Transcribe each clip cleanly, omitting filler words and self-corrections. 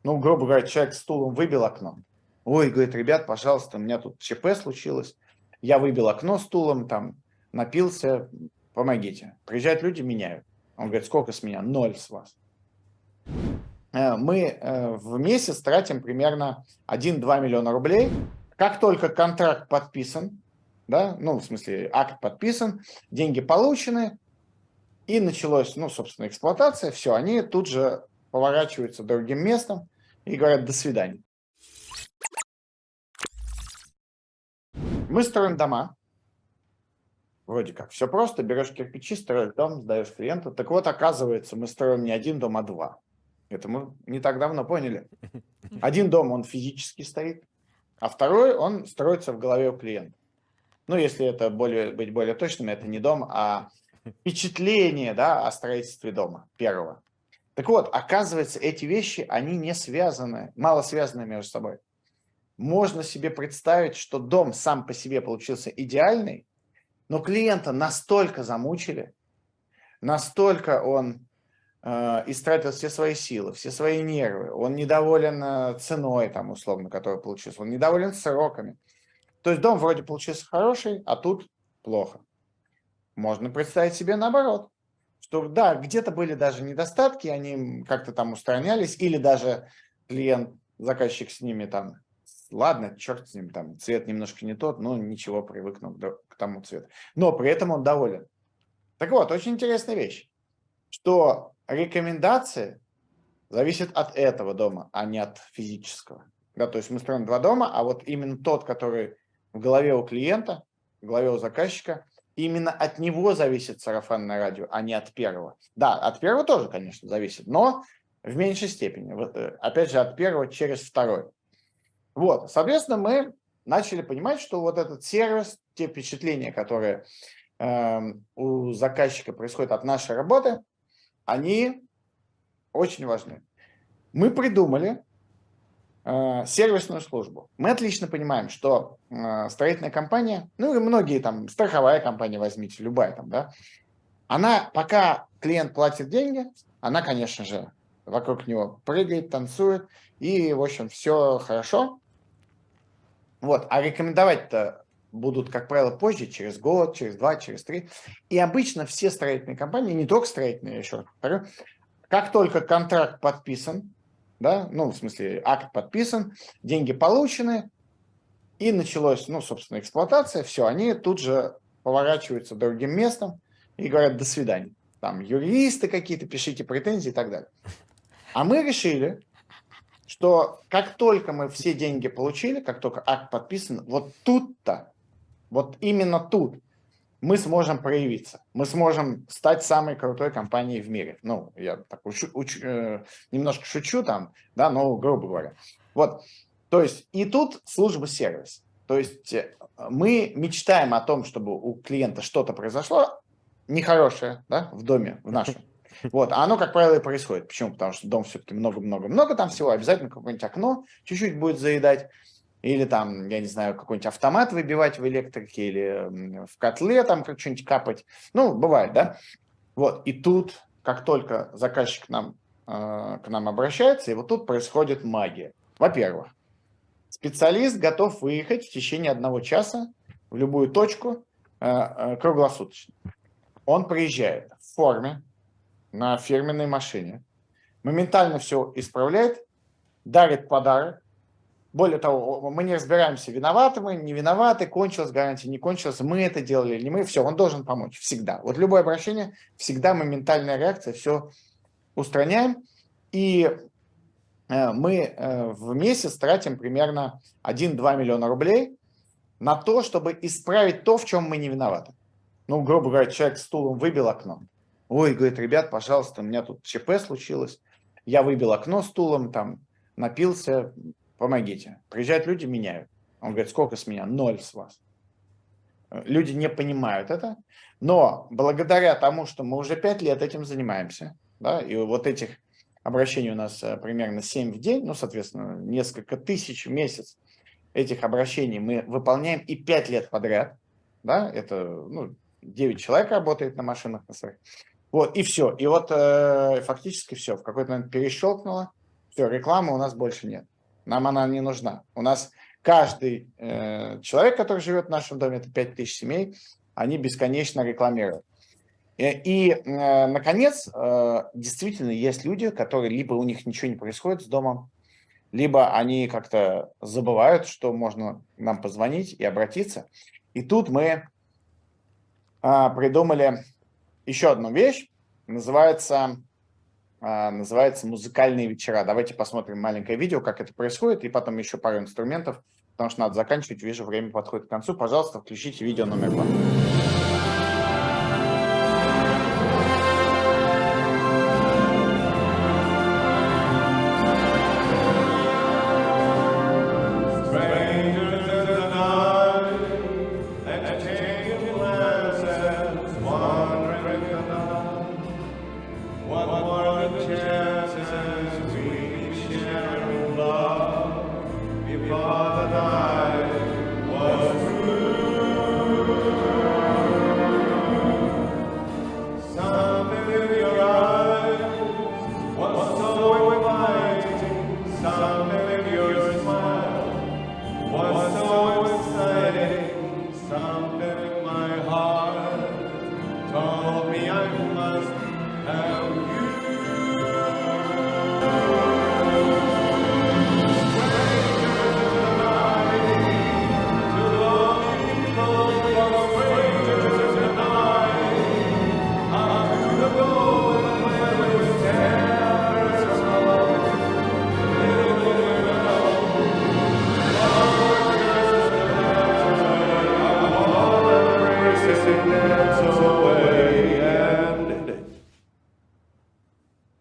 Ну, грубо говоря, человек стулом выбил окно. Ой, говорит, ребят, пожалуйста, у меня тут ЧП случилось. Я выбил окно стулом, там, напился, помогите. Приезжают люди, меняют. Он говорит, сколько с меня? 0 с вас. Мы в месяц тратим примерно 1-2 миллиона рублей. Как только контракт подписан, да, ну, в смысле, акт подписан, деньги получены, и началась, ну, собственно, эксплуатация, все, они тут же поворачиваются другим местом и говорят «до свидания». Мы строим дома, вроде как все просто, берешь кирпичи, строишь дом, сдаешь клиенту. Так вот, оказывается, мы строим не один дом, а два. Это мы не так давно поняли. Один дом, он физически стоит, а второй, он строится в голове у клиента. Ну, если это быть более точным, это не дом, а впечатление, да, о строительстве дома первого. Так вот, оказывается, эти вещи, они не связаны, мало связаны между собой. Можно себе представить, что дом сам по себе получился идеальный, но клиента настолько замучили, настолько он истратил все свои силы, все свои нервы, он недоволен ценой, там, условно, которая получилась, он недоволен сроками. То есть дом вроде получился хороший, а тут плохо. Можно представить себе наоборот, что да, где-то были даже недостатки, они как-то там устранялись, или даже клиент, заказчик с ними там, ладно, черт с ним, там цвет немножко не тот, но ничего, привыкну к тому цвету. Но при этом он доволен. Так вот, очень интересная вещь, что рекомендации зависят от этого дома, а не от физического. Да, то есть мы строим два дома, а вот именно тот, который в голове у клиента, в голове у заказчика, именно от него зависит сарафанное радио, а не от первого. Да, от первого тоже, конечно, зависит, но в меньшей степени. Вот, опять же, от первого через второй. Вот, соответственно, мы начали понимать, что вот этот сервис, те впечатления, которые у заказчика происходят от нашей работы, они очень важны. Мы придумали сервисную службу. Мы отлично понимаем, что строительная компания, ну и многие там, страховая компания, возьмите, любая там, да, она, пока клиент платит деньги, она, конечно же, вокруг него прыгает, танцует, и, в общем, все хорошо. Вот, а рекомендовать-то будут, как правило, позже, через год, через 2, через 3. И обычно все строительные компании, не только строительные, еще раз повторю, как только контракт подписан, да, ну, в смысле, акт подписан, деньги получены, и началась, ну, собственно, эксплуатация, все, они тут же поворачиваются другим местом и говорят «до свидания». Там юристы какие-то, пишите претензии и так далее. А мы решили, что как только мы все деньги получили, как только акт подписан, вот тут-то, вот именно тут мы сможем проявиться, мы сможем стать самой крутой компанией в мире. Ну, я так немножко шучу там, да, но грубо говоря. Вот, то есть и тут служба-сервис. То есть мы мечтаем о том, чтобы у клиента что-то произошло нехорошее, да, в доме, в нашем. Вот, а оно, как правило, и происходит. Почему? Потому что дом все-таки много-много-много там всего, обязательно какое-нибудь окно чуть-чуть будет заедать. Или там, я не знаю, какой-нибудь автомат выбивать в электрике, или в котле там что-нибудь капать. Ну, бывает, да? Вот, и тут, как только заказчик к нам обращается, и вот тут происходит магия. Во-первых, специалист готов выехать в течение 1 часа в любую точку круглосуточно. Он приезжает в форме, на фирменной машине, моментально все исправляет, дарит подарок. Более того, мы не разбираемся, виноваты мы, не виноваты, кончилась гарантия, не кончилась, мы это делали или не мы, все, он должен помочь, всегда. Вот любое обращение, всегда моментальная реакция, все устраняем, и мы в месяц тратим примерно 1-2 миллиона рублей на то, чтобы исправить то, в чем мы не виноваты. Ну, грубо говоря, человек стулом выбил окно. Ой, говорит, ребят, пожалуйста, у меня тут ЧП случилось, я выбил окно стулом, там, напился, помогите. Приезжают люди, меняют. Он говорит, сколько с меня? 0 с вас. Люди не понимают это, но благодаря тому, что мы уже 5 лет этим занимаемся, да, и вот этих обращений у нас примерно 7 в день, ну, соответственно, несколько тысяч в месяц этих обращений мы выполняем и 5 лет подряд, да, это, ну, 9 человек работает на машинах на своих. Вот, и все. И вот фактически все. В какой-то момент перещелкнуло, Все, рекламы у нас больше нет. Нам она не нужна. У нас каждый человек, который живет в нашем доме, это 5000 семей, они бесконечно рекламируют. Наконец, действительно есть люди, которые либо у них ничего не происходит с домом, либо они как-то забывают, что можно нам позвонить и обратиться. И тут мы придумали еще одну вещь, называется «Музыкальные вечера». Давайте посмотрим маленькое видео, как это происходит, и потом еще пару инструментов, потому что надо заканчивать, вижу, время подходит к концу. Пожалуйста, включите видео номер 2.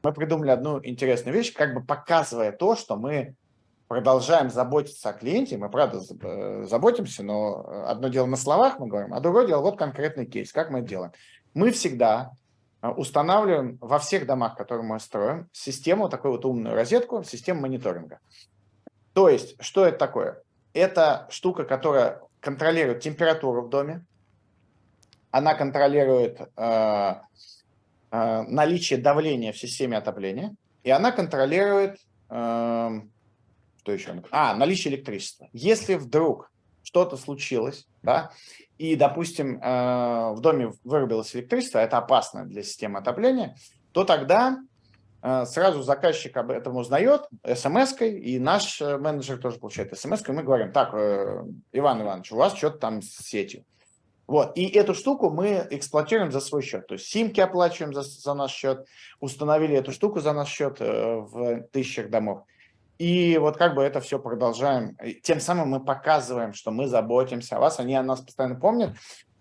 Мы придумали одну интересную вещь, как бы показывая то, что мы продолжаем заботиться о клиенте. Мы, правда, заботимся, но одно дело на словах мы говорим, а другое дело вот конкретный кейс, как мы это делаем. Мы всегда устанавливаем во всех домах, которые мы строим, систему, такую вот умную розетку, систему мониторинга. То есть, что это такое? Это штука, которая контролирует температуру в доме, она контролирует наличие давления в системе отопления, и она контролирует, что еще? Наличие электричества. Если вдруг что-то случилось, да, и, допустим, в доме вырубилось электричество, это опасно для системы отопления, то тогда сразу заказчик об этом узнает смс-кой, и наш менеджер тоже получает смс-ку, и мы говорим, так, Иван Иванович, у вас что-то там с сетью. Вот. И эту штуку мы эксплуатируем за свой счет. То есть симки оплачиваем за наш счет, установили эту штуку за наш счет в тысячах домов. И вот как бы это все продолжаем. Тем самым мы показываем, что мы заботимся о вас, они о нас постоянно помнят.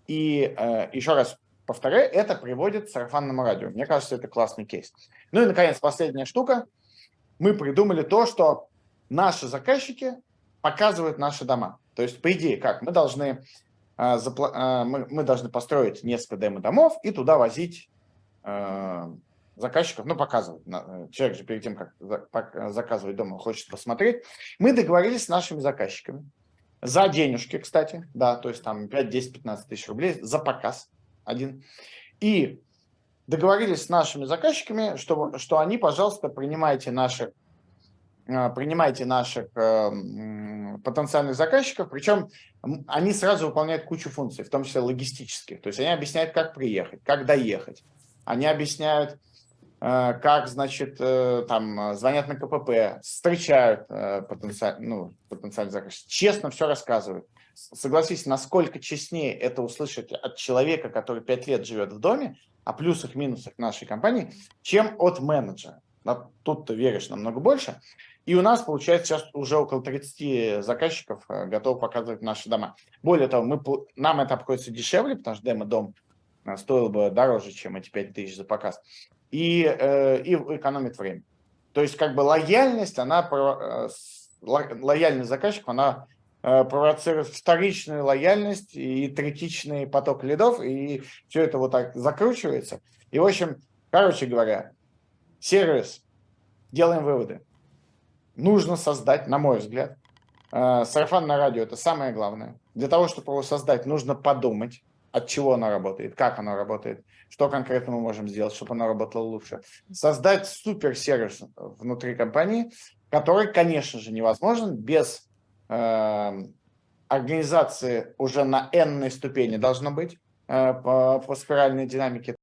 И еще раз повторяю, это приводит к сарафанному радио. Мне кажется, это классный кейс. Ну и, наконец, последняя штука. Мы придумали то, что наши заказчики показывают наши дома. То есть, по идее, как? Мы должны построить несколько демо-домов и туда возить заказчиков, показывать. Человек же перед тем, как заказывать дом, он хочет посмотреть. Мы договорились с нашими заказчиками за денежки, кстати, да, то есть там 5, 10, 15 тысяч рублей за показ один. И договорились с нашими заказчиками, что они, пожалуйста, принимайте наших потенциальных заказчиков, причем они сразу выполняют кучу функций, в том числе логистических. То есть они объясняют, как приехать, как доехать. Они объясняют, как, значит, там звонят на КПП, встречают потенциальных заказчиков. Честно все рассказывают. Согласись, насколько честнее это услышать от человека, который 5 лет живет в доме, о плюсах, минусах нашей компании, чем от менеджера. Тут ты веришь намного больше. И у нас, получается, сейчас уже около 30 заказчиков готовы показывать наши дома. Более того, нам это обходится дешевле, потому что демо-дом стоил бы дороже, чем эти 5000 за показ. И экономит время. То есть, как бы лояльность заказчиков, она провоцирует вторичную лояльность и третичный поток лидов, и все это вот так закручивается. И, в общем, короче говоря, сервис, делаем выводы. Нужно создать, на мой взгляд, сарафанное радио – это самое главное. Для того, чтобы его создать, нужно подумать, от чего оно работает, как оно работает, что конкретно мы можем сделать, чтобы оно работало лучше. Создать суперсервис внутри компании, который, конечно же, невозможен без организации уже на n-ной ступени должно быть по спиральной динамике.